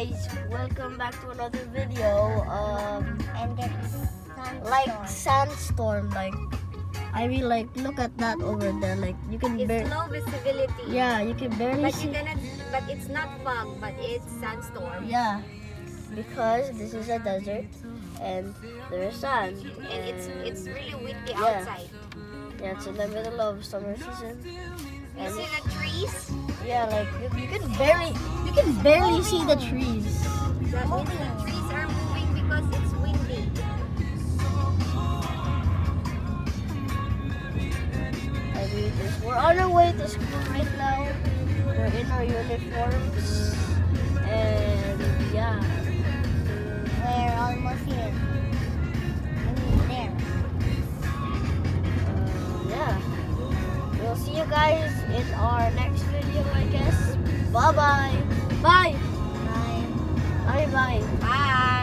guys, welcome back to another video. And it's Like Sandstorm, like I mean, like look at that over there, like you can It's low visibility. yeah, you can barely But see. but it's not fog, but it's sandstorm. Yeah, because this is a desert and there's sand, And it's really windy Yeah. outside. yeah, it's in the middle of summer season. You And see the trees? yeah, like you can barely see the trees. That means the trees are moving because it's windy. I mean, we're on our way to school right now. We're in our uniforms, and yeah. we're almost here. I mean, there. Yeah. We'll see you guys in our next video, I guess. Bye-bye. Bye. Bye. Bye-bye. Bye!